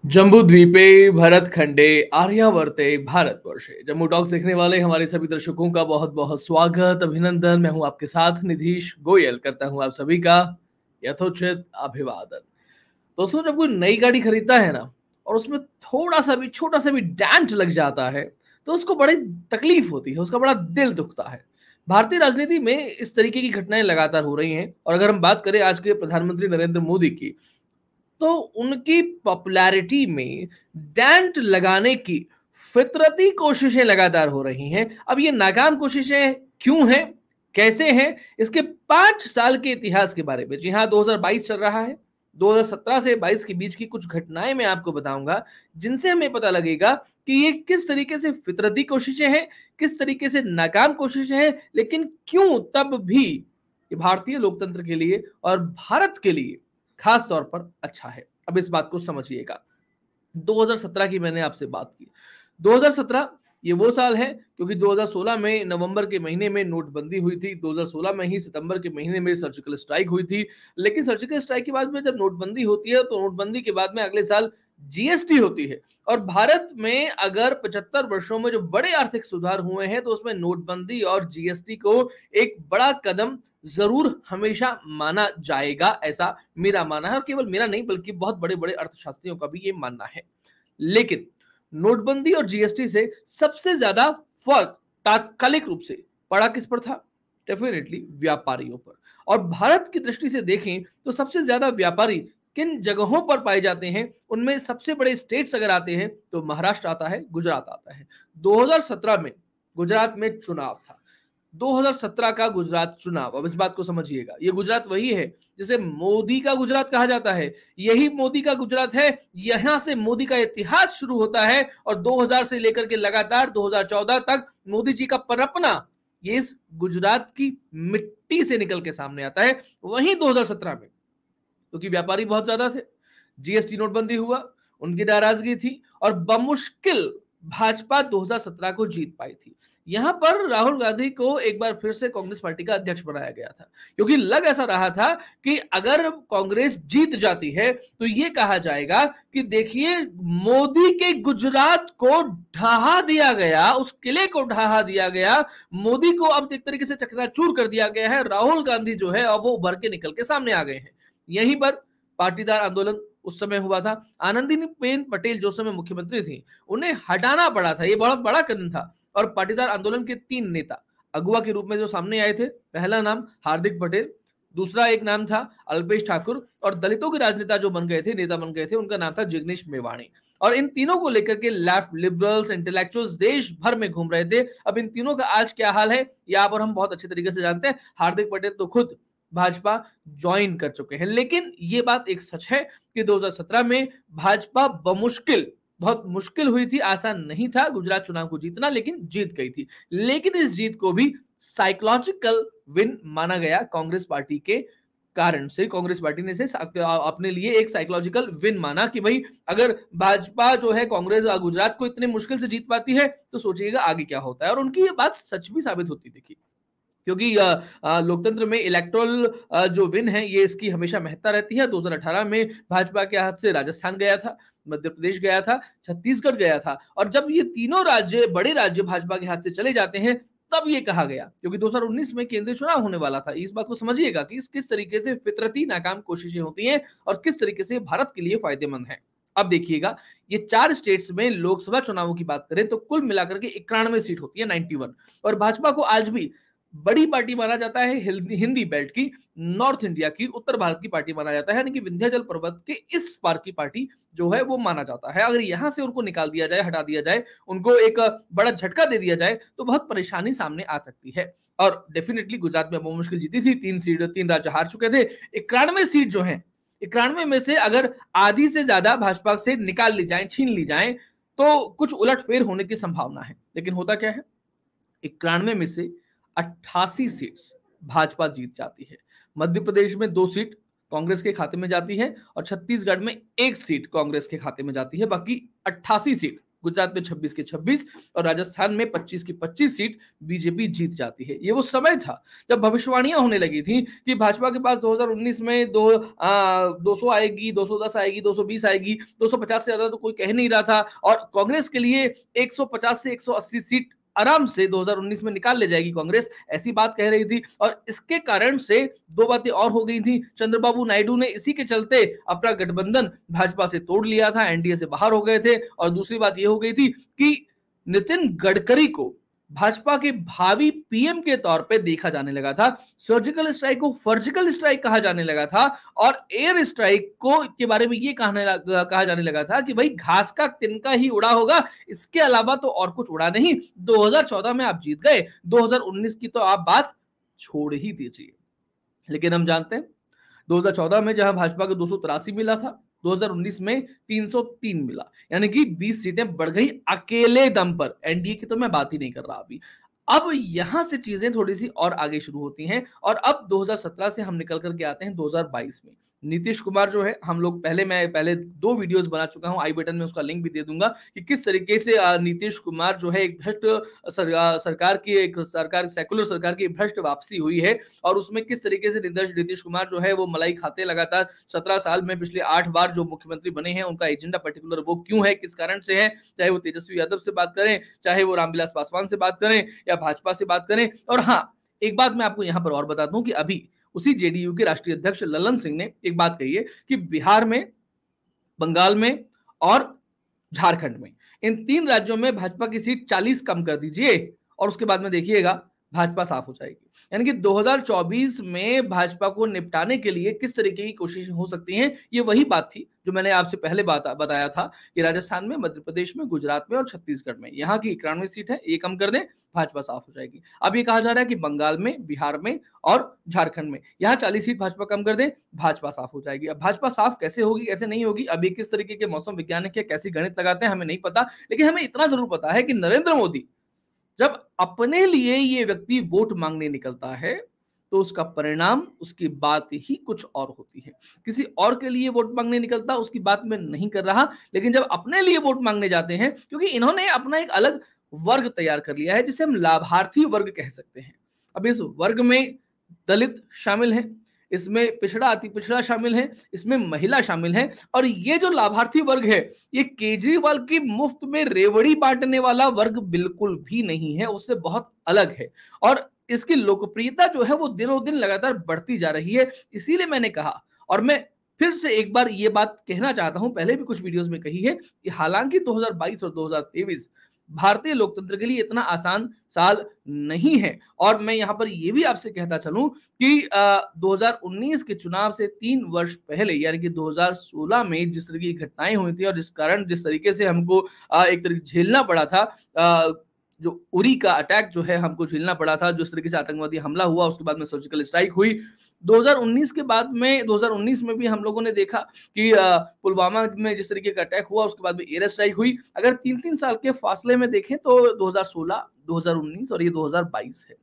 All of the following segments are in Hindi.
जम्बूद्वीपे भरतखंडे आर्यावर्ते भारतवर्षे। जम्मू टॉक्स देखने वाले हमारे सभी दर्शकों का बहुत बहुत स्वागत, अभिनंदन। मैं हूं आपके साथ निधीश गोयल, करता हूं आप सभी का यथोचित अभिवादन। दोस्तों, जब कोई नई गाड़ी खरीदता है ना और उसमें थोड़ा सा भी छोटा सा भी डेंट लग जाता है तो उसको बड़ी तकलीफ होती है, उसका बड़ा दिल दुखता है। भारतीय राजनीति में इस तरीके की घटनाएं लगातार हो रही हैं और अगर हम बात करें आज के प्रधानमंत्री नरेंद्र मोदी की, तो उनकी पॉपुलैरिटी में डेंट लगाने की फितरती कोशिशें लगातार हो रही हैं। अब ये नाकाम कोशिशें क्यों हैं, कैसे हैं, इसके 5 साल के इतिहास के बारे में, जी हाँ 2022 चल रहा है, 2017 से 22 के बीच की कुछ घटनाएं मैं आपको बताऊंगा जिनसे हमें पता लगेगा कि ये किस तरीके से फितरती कोशिशें हैं, किस तरीके से नाकाम कोशिशें हैं, लेकिन क्यों तब भी ये भारतीय लोकतंत्र के लिए और भारत के लिए खास तौर पर अच्छा है। अब इस बात को समझिएगा। 2017 की मैंने आपसे बात की। 2017 ये वो साल है क्योंकि 2016 में नवंबर के महीने में नोटबंदी हुई थी, 2016 में ही सितंबर के महीने में सर्जिकल स्ट्राइक हुई थी। लेकिन सर्जिकल स्ट्राइक के बाद में जब नोटबंदी होती है तो नोटबंदी के बाद में अगले साल जीएसटी होती है। और भारत में अगर 75 वर्षों में जो बड़े आर्थिक सुधार हुए हैं तो उसमें नोटबंदी और जीएसटी को एक बड़ा कदम जरूर हमेशा माना जाएगा, ऐसा मेरा मानना है। और केवल मेरा नहीं बल्कि बहुत बड़े बड़े अर्थशास्त्रियों का भी ये मानना है। लेकिन नोटबंदी और जीएसटी से सबसे ज्यादा फर्क तात्कालिक रूप से पड़ा किस पर था? डेफिनेटली व्यापारियों पर। और भारत की दृष्टि से देखें तो सबसे ज्यादा व्यापारी किन जगहों पर पाए जाते हैं, उनमें सबसे बड़े स्टेट्स अगर आते हैं तो महाराष्ट्र आता है, गुजरात आता है। 2017 में गुजरात में चुनाव था। 2017 का गुजरात चुनाव, अब इस बात को समझिएगा, ये गुजरात वही है जिसे मोदी का गुजरात कहा जाता है। यही मोदी का गुजरात है, यहां से मोदी का इतिहास शुरू होता है और 2000 से लेकर के लगातार 2014 तक मोदी जी का पनपना ये इस गुजरात की मिट्टी से निकल के सामने आता है। वहीं 2017 में क्योंकि व्यापारी बहुत ज्यादा थे, जीएसटी नोटबंदी हुआ, उनकी नाराजगी थी और बमुश्किल भाजपा 2017 को जीत पाई थी। यहां पर राहुल गांधी को एक बार फिर से कांग्रेस पार्टी का अध्यक्ष बनाया गया था क्योंकि लग ऐसा रहा था कि अगर कांग्रेस जीत जाती है तो यह कहा जाएगा कि देखिए मोदी के गुजरात को ढहा दिया गया, उस किले को ढहा दिया गया, मोदी को अब एक तरीके से चकनाचूर कर दिया गया है। राहुल गांधी जो है अब वो उभर के निकल के सामने आ गए हैं। यहीं पर पाटीदार आंदोलन उस समय हुआ था। आनंदीबेन पटेल जो समय मुख्यमंत्री थी, उन्हें हटाना पड़ा था, ये बहुत बड़ा कदम था। और पाटीदार आंदोलन के 3 नेता अगुवा के रूप में जो सामने आए थे, पहला नाम हार्दिक पटेल, दूसरा एक नाम था अल्पेश ठाकुर और दलितों के राजनेता जो बन गए थे, नेता बन गए थे, उनका नाम था जिग्नेश मेवाणी। और इन तीनों को लेकर के लेफ्ट लिबरल्स इंटेलेक्चुअल्स देश भर में घूम रहे थे। अब इन तीनों का आज क्या हाल है यहाँ पर हम बहुत अच्छे तरीके से जानते हैं। हार्दिक पटेल तो खुद भाजपा ज्वाइन कर चुके हैं। लेकिन ये बात एक सच है कि 2017 में भाजपा बमुश्किल, बहुत मुश्किल हुई थी, आसान नहीं था गुजरात चुनाव को जीतना, लेकिन जीत गई थी। लेकिन इस जीत को भी साइकोलॉजिकल विन माना गया कांग्रेस पार्टी के कारण से। कांग्रेस पार्टी ने इसे अपने लिए एक साइकोलॉजिकल विन माना कि भाई अगर भाजपा जो है कांग्रेस गुजरात को इतने मुश्किल से जीत पाती है तो सोचिएगा आगे क्या होता है। और उनकी ये बात सच भी साबित होती दिखी क्योंकि लोकतंत्र में इलेक्टोरल जो विन है ये इसकी हमेशा महत्ता रहती है। 2018 में भाजपा के हाथ से राजस्थान गया था, मध्य प्रदेश गया था, छत्तीसगढ़ गया था। और जब ये तीनों राज्य, बड़े राज्य भाजपा के हाथ से चले जाते हैं तब ये कहा गया, क्योंकि 2019 में केंद्रीय चुनाव होने वाला था। इस बात को समझिएगा कि किस तरीके से फितरती नाकाम कोशिशें होती हैं और किस तरीके से भारत के लिए फायदेमंद है। अब देखिएगा, ये 4 स्टेट्स में लोकसभा चुनावों की बात करें तो कुल मिलाकर के 91 सीट होती है, 91। और भाजपा को आज भी बड़ी पार्टी माना जाता है हिंदी बेल्ट की, नॉर्थ इंडिया की, उत्तर भारत की पार्टी माना जाता है, यानी कि विंध्याचल पर्वत के इस पार की पार्टी जो है वो माना जाता है। अगर यहां से उनको निकाल दिया जाए, हटा दिया जाए, उनको एक बड़ा झटका दे दिया जाए तो बहुत परेशानी सामने आ सकती है। और डेफिनेटली गुजरात में बहुत मुश्किल जीती थी, 3 राज्य हार चुके थे। 91 सीट जो है, 91 में से अगर आधी से ज्यादा भाजपा से निकाल ली जाए, छीन ली जाए तो कुछ उलटफेर होने की संभावना है। लेकिन होता क्या है, 91 में से 88 सीट्स भाजपा जीत जाती है। मध्य प्रदेश में 2 सीट कांग्रेस के खाते में जाती है और छत्तीसगढ़ में 1 सीट कांग्रेस के खाते में जाती है। बाकी 88 सीट गुजरात में 26 की 26 और राजस्थान में 25 की 25 सीट बीजेपी जीत जाती है। ये वो समय था जब भविष्यवाणियां होने लगी थी कि भाजपा के पास 2019 में 200 आएगी, 210 आएगी, 220 आएगी, 250 से ज्यादा तो कोई कह नहीं रहा था, और कांग्रेस के लिए 150 से 180 सीट आराम से 2019 में निकाल ले जाएगी कांग्रेस, ऐसी बात कह रही थी। और इसके कारण से दो बातें और हो गई थी। चंद्रबाबू नायडू ने इसी के चलते अपना गठबंधन भाजपा से तोड़ लिया था, एनडीए से बाहर हो गए थे। और दूसरी बात यह हो गई थी कि नितिन गडकरी को भाजपा के भावी पीएम के तौर पे देखा जाने लगा था। सर्जिकल स्ट्राइक को फर्जिकल स्ट्राइक कहा जाने लगा था, और एयर स्ट्राइक को के बारे में ये कहा जाने लगा था कि भाई घास का तिनका ही उड़ा होगा, इसके अलावा तो और कुछ उड़ा नहीं। 2014 में आप जीत गए, 2019 की तो आप बात छोड़ ही दीजिए। लेकिन हम जानते हैं 2014 में जहां भाजपा को 283 मिला था, 2019 में 303 मिला, यानी कि 20 सीटें बढ़ गई अकेले दम पर। एनडीए की तो मैं बात ही नहीं कर रहा अभी। अब यहां से चीजें थोड़ी सी और आगे शुरू होती हैं, और अब 2017 से हम निकल करके आते हैं 2022 में। नीतीश कुमार जो है, हम लोग मैं पहले 2 वीडियोस बना चुका हूं, आई बटन में उसका लिंक भी दे दूंगा कि किस तरीके से नीतीश कुमार जो है एक भ्रष्ट सरकार सेकुलर सरकार की भ्रष्ट वापसी हुई है, और उसमें किस तरीके से नीतीश कुमार जो है वो मलाई खाते लगातार 17 साल में पिछले 8 बार जो मुख्यमंत्री बने हैं, उनका एजेंडा पर्टिकुलर वो क्यों है, किस कारण से है, चाहे वो तेजस्वी यादव से बात करें, चाहे वो रामविलास पासवान से बात करें या भाजपा से बात करें। और हाँ, एक बात मैं आपको यहां पर और बता दूं कि अभी उसी जेडीयू के राष्ट्रीय अध्यक्ष ललन सिंह ने एक बात कही है कि बिहार में, बंगाल में और झारखंड में, इन 3 राज्यों में भाजपा की सीट 40 कम कर दीजिए और उसके बाद में देखिएगा भाजपा साफ हो जाएगी। यानी कि 2024 में भाजपा को निपटाने के लिए किस तरीके की कोशिश हो सकती है, ये वही बात थी जो मैंने आपसे पहले बताया था कि राजस्थान में, मध्य प्रदेश में, गुजरात में और छत्तीसगढ़ में यहाँ की 91 सीट है, ये कम कर दें, भाजपा साफ हो जाएगी। अब ये कहा जा रहा है कि बंगाल में, बिहार में और झारखंड में यहाँ 40 सीट भाजपा कम कर दें, भाजपा साफ हो जाएगी। अब भाजपा साफ कैसे होगी, कैसे नहीं होगी, अभी किस तरीके के मौसम वैज्ञानिक है, कैसी गणित लगाते हैं, हमें नहीं पता। लेकिन हमें इतना जरूर पता है कि नरेंद्र मोदी जब अपने लिए ये व्यक्ति वोट मांगने निकलता है तो उसका परिणाम, उसकी बात ही कुछ और होती है। किसी और के लिए वोट मांगने निकलता, उसकी बात मैं नहीं कर रहा, लेकिन जब अपने लिए वोट मांगने जाते हैं, क्योंकि इन्होंने अपना एक अलग वर्ग तैयार कर लिया है जिसे हम लाभार्थी वर्ग कह सकते हैं। अब इस वर्ग में दलित शामिल है, इसमें पिछड़ा अति पिछड़ा शामिल है, इसमें महिला शामिल है, और ये जो लाभार्थी वर्ग है, ये केजरीवाल की मुफ्त में रेवड़ी बांटने वाला वर्ग बिल्कुल भी नहीं है, उससे बहुत अलग है। और इसकी लोकप्रियता जो है वो दिनों दिन लगातार बढ़ती जा रही है। इसीलिए मैंने कहा, और मैं फिर से एक बार ये बात कहना चाहता हूं, पहले भी कुछ वीडियोस में कही है कि हालांकि 2022 और 2023 भारतीय लोकतंत्र के लिए इतना आसान साल नहीं है। और मैं यहां पर यह भी आपसे कहता चलूं कि 2019 के चुनाव से 3 वर्ष पहले, यानी कि 2016 में जिस तरह की घटनाएं हुई थी और जिस तरीके से हमको एक तरीके झेलना पड़ा था, जो उरी का अटैक जो है हमको झेलना पड़ा था, जिस तरीके से आतंकवादी हमला हुआ, उसके बाद में सर्जिकल स्ट्राइक हुई, 2019 में भी हम लोगों ने देखा कि पुलवामा में जिस तरीके का अटैक हुआ, उसके बाद में एयर स्ट्राइक हुई। अगर 3-3 साल के फासले में देखें तो 2016, 2019 और ये 2022 है।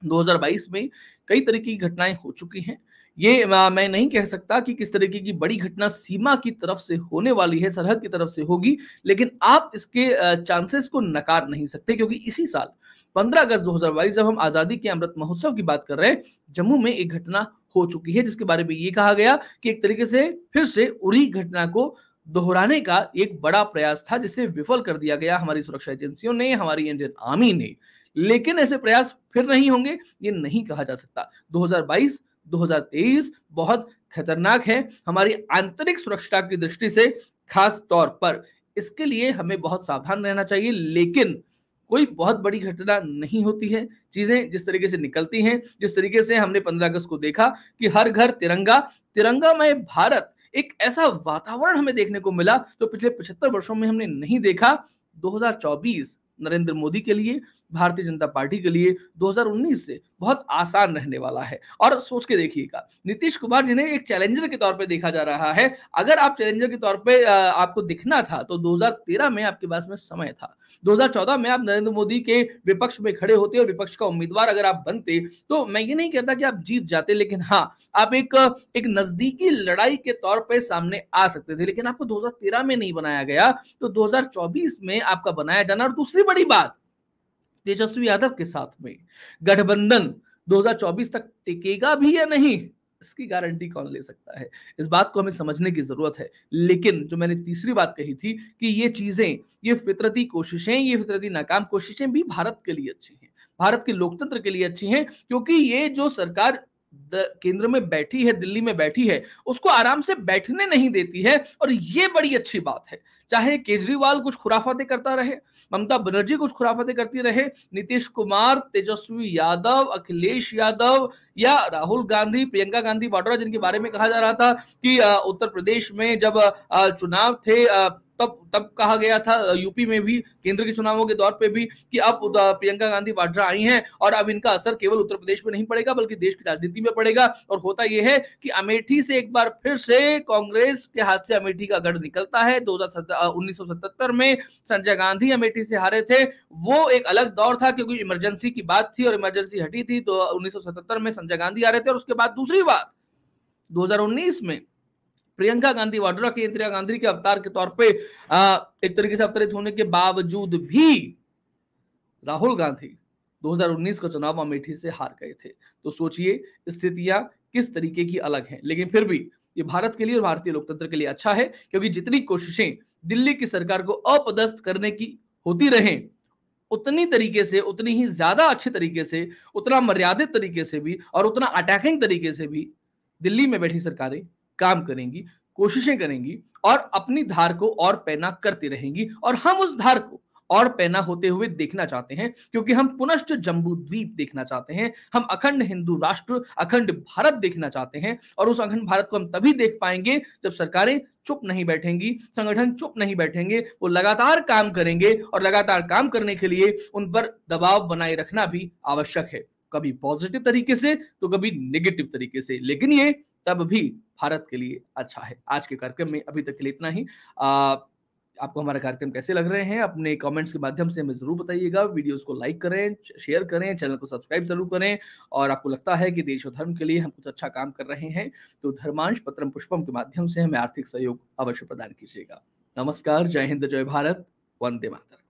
2022 में कई तरीके की घटनाएं हो चुकी हैं। ये मैं नहीं कह सकता कि किस तरीके की बड़ी घटना सीमा की तरफ से होने वाली है, सरहद की तरफ से होगी, लेकिन आप इसके चांसेस को नकार नहीं सकते, क्योंकि इसी साल 15 अगस्त 2022 जब हम आजादी के अमृत महोत्सव की बात कर रहे हैं, जम्मू में एक घटना हो चुकी है जिसके बारे में ये कहा गया कि एक तरीके से फिर से उरी घटना को दोहराने का एक बड़ा प्रयास था, जिसे विफल कर दिया गया हमारी सुरक्षा एजेंसियों ने, हमारी इंडियन आर्मी ने। लेकिन ऐसे प्रयास फिर नहीं होंगे, ये नहीं कहा जा सकता। 2022 2023 बहुत खतरनाक है हमारी आंतरिक सुरक्षा की दृष्टि से, खास तौर पर इसके लिए हमें बहुत सावधान रहना चाहिए। लेकिन कोई बहुत बड़ी घटना नहीं होती है, चीजें जिस तरीके से निकलती हैं, जिस तरीके से हमने 15 अगस्त को देखा कि हर घर तिरंगा, तिरंगामय भारत, एक ऐसा वातावरण हमें देखने को मिला जो पिछले 75 वर्षों में हमने नहीं देखा। 2024 नरेंद्र मोदी के लिए भारतीय जनता पार्टी के लिए 2019 से बहुत आसान रहने वाला है। और सोच के देखिएगा, नीतीश कुमार जिन्हें एक चैलेंजर के तौर पे देखा जा रहा है, अगर आप चैलेंजर के तौर पे आपको दिखना था तो 2013 में आपके पास में समय था। 2014 में आप नरेंद्र मोदी के विपक्ष में खड़े होते और विपक्ष का उम्मीदवार अगर आप बनते तो मैं ये नहीं कहता कि आप जीत जाते, लेकिन हाँ, आप एक नजदीकी लड़ाई के तौर पे सामने आ सकते थे। लेकिन आपको 2013 में नहीं बनाया गया, तो 2024 में आपका बनाया जाना। और दूसरी बड़ी बात, तेजस्वी यादव के साथ में गठबंधन 2024 तक टिकेगा भी या नहीं, इसकी गारंटी कौन ले सकता है? इस बात को हमें समझने की जरूरत है। लेकिन जो मैंने तीसरी बात कही थी कि ये चीजें, ये फितरती कोशिशें, ये फितरती नाकाम कोशिशें भी भारत के लिए अच्छी हैं, भारत के लोकतंत्र के लिए अच्छी हैं, क्योंकि ये जो सरकार केंद्र में बैठी है, दिल्ली में बैठी है, उसको आराम से बैठने नहीं देती है। और ये बड़ी अच्छी बात है। चाहे केजरीवाल कुछ खुराफाते करता रहे, ममता बनर्जी कुछ खुराफाते करती रहे, नीतीश कुमार, तेजस्वी यादव, अखिलेश यादव या राहुल गांधी, प्रियंका गांधी वाड्रा, जिनके बारे में कहा जा रहा था कि उत्तर प्रदेश में जब चुनाव थे तब कहा गया था, यूपी में भी केंद्र के चुनावों के दौर पे भी, कि अब प्रियंका गांधी वाड्रा आई हैं और अब इनका असर केवल उत्तर प्रदेश में नहीं पड़ेगा बल्कि देश की राजनीति में पड़ेगा। और होता यह है कि अमेठी से एक बार फिर से कांग्रेस के हाथ से अमेठी का गढ़ निकलता है। 1977 में संजय गांधी अमेठी से हारे थे। वो एक अलग दौर था क्योंकि इमरजेंसी की बात थी और इमरजेंसी हटी थी, तो 1977 में संजय गांधी हारे थे। और उसके बाद दूसरी बार 2019 में प्रियंका गांधी वाड्रा के, इंदिरा गांधी के अवतार के तौर पे एक तरीके से अवतरित होने के बावजूद भी राहुल गांधी 2019 का चुनाव अमेठी से हार गए थे। तो सोचिए स्थितियां किस तरीके की अलग हैं। लेकिन फिर भी ये भारत के लिए और भारतीय लोकतंत्र के लिए अच्छा है, क्योंकि जितनी कोशिशें दिल्ली की सरकार को अपदस्थ करने की होती रहें, उतनी तरीके से, उतनी ही ज्यादा अच्छे तरीके से, उतना मर्यादित तरीके से भी और उतना अटैकिंग तरीके से भी दिल्ली में बैठी सरकारें काम करेंगी, कोशिशें करेंगी और अपनी धार को और पैना करती रहेंगी। और हम उस धार को और पैना होते हुए देखना चाहते हैं, क्योंकि हम पुनश्च जम्बू द्वीप देखना चाहते हैं, हम अखंड हिंदू राष्ट्र, अखंड भारत देखना चाहते हैं। और उस अखंड भारत को हम तभी देख पाएंगे जब सरकारें चुप नहीं बैठेंगी, संगठन चुप नहीं बैठेंगे, वो लगातार काम करेंगे। और लगातार काम करने के लिए उन पर दबाव बनाए रखना भी आवश्यक है, कभी पॉजिटिव तरीके से तो कभी नेगेटिव तरीके से, लेकिन ये तब भी भारत के लिए अच्छा है। आज के कार्यक्रम में अभी तक के लिए इतना ही। आपको हमारा कार्यक्रम कैसे लग रहे हैं, अपने कमेंट्स के माध्यम से हमें जरूर बताइएगा। वीडियोस को लाइक करें, शेयर करें, चैनल को सब्सक्राइब जरूर करें। और आपको लगता है कि देश और धर्म के लिए हम कुछ अच्छा काम कर रहे हैं तो धर्मांश पत्रम पुष्पम के माध्यम से हमें आर्थिक सहयोग अवश्य प्रदान कीजिएगा। नमस्कार, जय हिंद, जय भारत, वंदे मातरम।